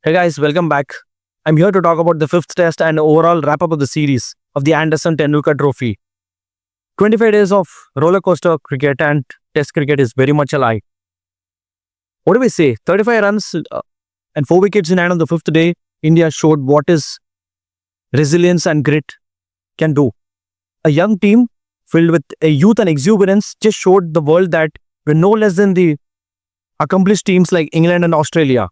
Hey guys, welcome back. I'm here to talk about the fifth test and overall wrap up of the series of the Anderson Tendulkar Trophy. 25 days of roller coaster cricket and test cricket is very much alive. What do we say? 35 runs and 4 wickets in hand on the fifth day. India showed what is resilience and grit can do. A young team filled with a youth and exuberance just showed the world that we're no less than the accomplished teams like England and Australia.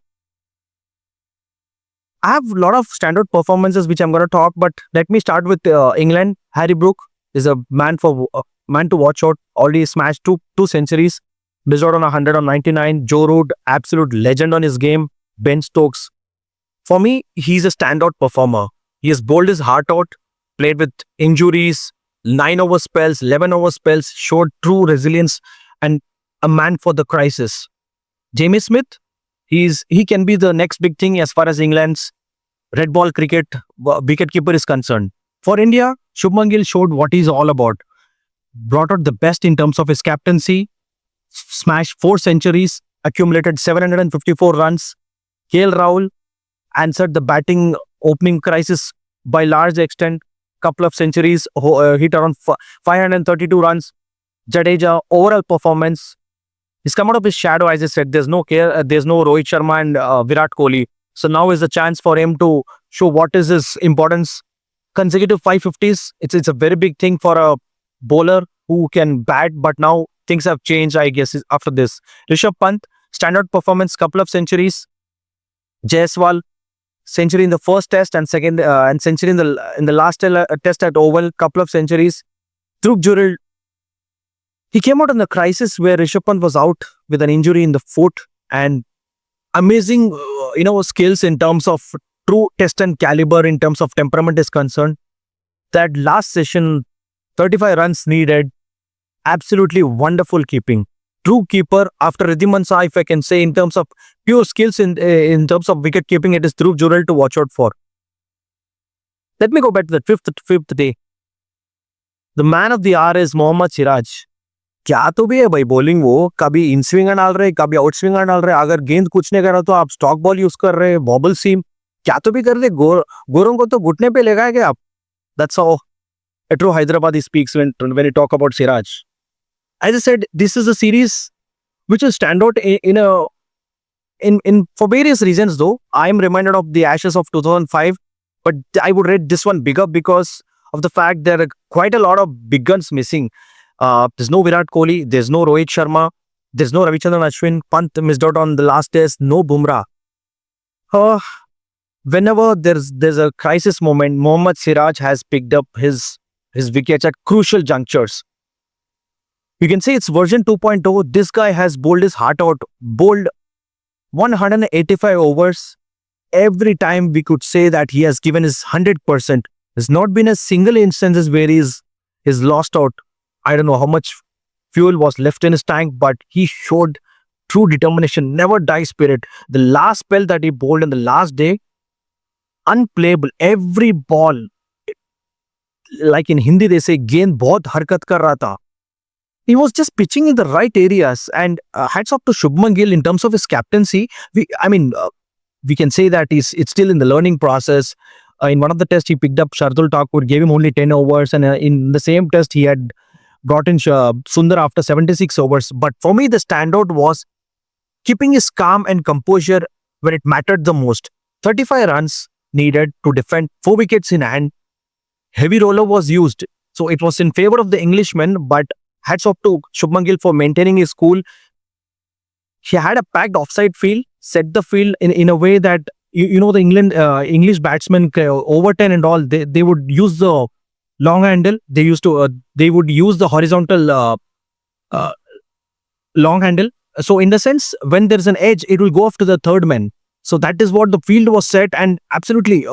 I have a lot of standard performances which I'm going to talk, but let me start with England. Harry Brook is a man to watch out. Already smashed two centuries, missed out on 100 on 99. Joe Root, absolute legend on his game. Ben Stokes. For me, he's a standout performer. He has bowled his heart out, played with injuries, 9 over spells, 11 over spells, showed true resilience and a man for the crisis. Jamie Smith, he can be the next big thing as far as England's red ball cricket wicketkeeper is concerned. For India, Shubman Gill showed what he's all about. Brought out the best in terms of his captaincy, smashed 4 centuries, accumulated 754 runs. KL Rahul answered the batting opening crisis by large extent. Couple of centuries, hit around 532 runs. Jadeja overall performance. He's come out of his shadow, as I said. There's no Rohit Sharma and Virat Kohli. So now is the chance for him to show what is his importance. Consecutive 550s. It's a very big thing for a bowler who can bat, but now things have changed, I guess, after this. Rishabh Pant, standard performance, couple of centuries. Jaiswal, century in the first test and second and century in the last test at Oval, couple of centuries. Dhruv Jurel, he came out in the crisis where Rishabh Pant was out with an injury in the foot and amazing, skills in terms of true test and caliber in terms of temperament is concerned. That last session, 35 runs needed, absolutely wonderful keeping. True keeper after Ridhiman Shah, if I can say, in terms of pure skills in terms of wicket keeping, it is Dhruv Jurel to watch out for. Let me go back to the fifth day. The man of the hour is Mohammad Siraj. क्या तो भी है भाई bowling वो कभी इन swinger डाल रहे कभी आउट स्विंगर डाल रहे अगर गेंद कुछ नहीं कर रहा तो आप स्टॉक बॉल यूज कर रहे बॉबल सीम क्या तो भी कर रहे गोरों को तो घुटने पे लगाएंगे आप that's how a true Hyderabadi speaks when you talk about Siraj. As I said, this is a series which will stand out in for various reasons though. I am reminded of the Ashes of 2005, but I would rate this one bigger because of the fact there are quite a lot of big guns missing. There's no Virat Kohli, there's no Rohit Sharma, there's no Ravichandran Ashwin, Pant missed out on the last test, no Bumrah. Whenever there's a crisis moment, Mohammad Siraj has picked up his wickets at crucial junctures. You can say it's version 2.0. This guy has bowled his heart out, bowled 185 overs. Every time we could say that he has given his 100%. There's not been a single instance where he's lost out. I don't know how much fuel was left in his tank, but he showed true determination, never die spirit. The last spell that he bowled in the last day, unplayable. Every ball, like in Hindi they say, गेंद बहुत हरकत कर रहा था. He was just pitching in the right areas, and hats off to Shubman Gill in terms of his captaincy. We can say that it's still in the learning process. In one of the tests, he picked up Shardul Thakur, gave him only 10 overs, and in the same test, he had brought in Sundar after 76 overs. But for me, the standout was keeping his calm and composure when it mattered the most. 35 runs needed to defend, 4 wickets in hand. Heavy roller was used. So it was in favor of the Englishman, but hats off to Shubman Gill for maintaining his cool. He had a packed offside field, set the field in a way that, the English batsmen, over 10 and all, they would use the long handle. They would use the horizontal long handle. So in the sense, when there's an edge, it will go off to the third man. So that is what the field was set, and absolutely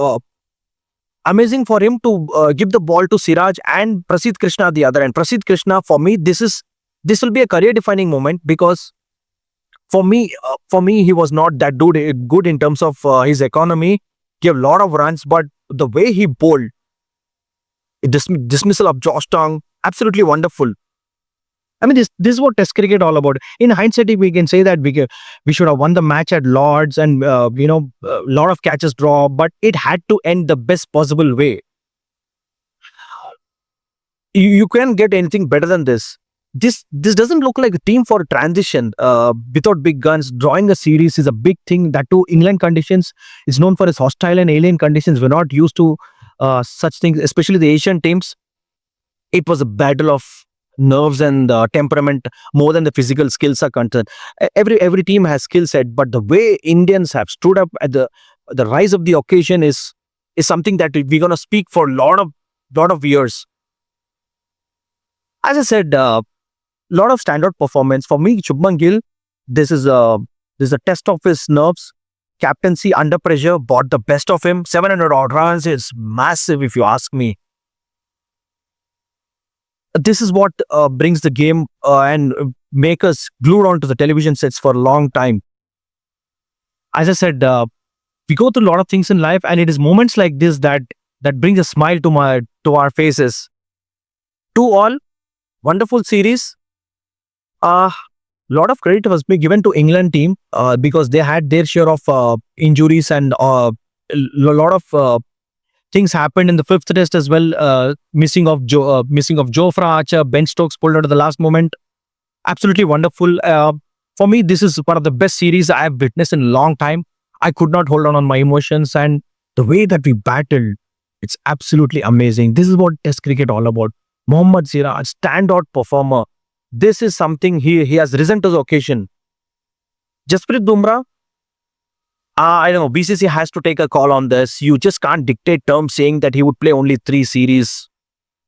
amazing for him to give the ball to Siraj and Prasidh Krishna at the other end. Prasidh Krishna, for me, this will be a career-defining moment because for me, he was not that good in terms of his economy. Gave a lot of runs, but the way he bowled, dismissal of Josh Tong, absolutely wonderful. I mean, this is what Test cricket all about. In hindsight, we can say that we should have won the match at Lords, and a lot of catches draw, but it had to end the best possible way. You can't get anything better than this. This doesn't look like a team for transition. Without big guns, drawing a series is a big thing. That too, England conditions is known for its hostile and alien conditions. We're not used to such things, especially the Asian teams. It was a battle of nerves and temperament more than the physical skills are concerned. Every team has skill set, but the way Indians have stood up at the rise of the occasion is something that we're gonna speak for a lot of years. As I said, lot of standout performance for me. Shubman Gill, this is a test of his nerves. Captaincy under pressure brought the best of him. 700 odd runs is massive, if you ask me. This is what brings the game and make us glued onto the television sets for a long time. As I said, we go through a lot of things in life, and it is moments like this that brings a smile to our faces. To all, wonderful series. Lot of credit was being given to England team because they had their share of injuries, and a lot of things happened in the fifth test as well. Missing of Jofra Archer, Ben Stokes pulled out at the last moment. Absolutely wonderful. For me, this is one of the best series I have witnessed in a long time. I could not hold on my emotions, and the way that we battled, it's absolutely amazing. This is what Test cricket all about. Mohammad Siraj, standout performer. This is something he has risen to the occasion. Jasprit Bumrah, I don't know. BCC has to take a call on this. You just can't dictate terms saying that he would play only 3 series.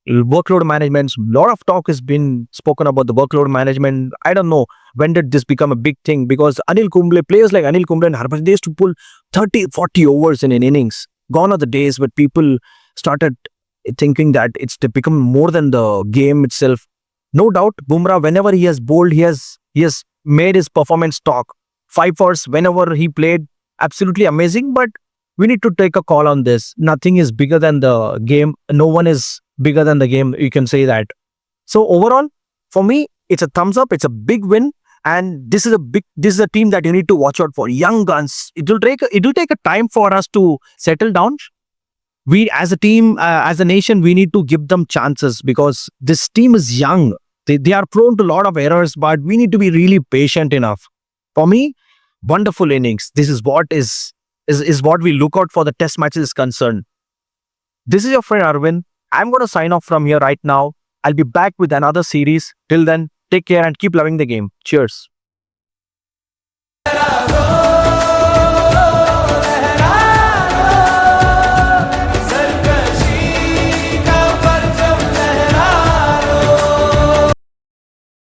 Workload management. A lot of talk has been spoken about the workload management. I don't know when did this become a big thing, because players like Anil Kumble and Harbhajan, they used to pull 30, 40 overs in an innings. Gone are the days where people started thinking that it's become more than the game itself. No doubt, Bumrah, whenever he has bowled, he has made his performance talk. 5 hours whenever he played, absolutely amazing. But we need to take a call on this. Nothing is bigger than the game. No one is bigger than the game. You can say that. So overall, for me, it's a thumbs up. It's a big win, and this is a team that you need to watch out for. Young guns. It will take a time for us to settle down. We as a team, as a nation, we need to give them chances, because this team is young. They are prone to a lot of errors, but we need to be really patient enough. For me, wonderful innings. This is what is what we look out for the test matches is concerned. This is your friend Arvind. I'm going to sign off from here right now. I'll be back with another series. Till then, take care and keep loving the game. Cheers.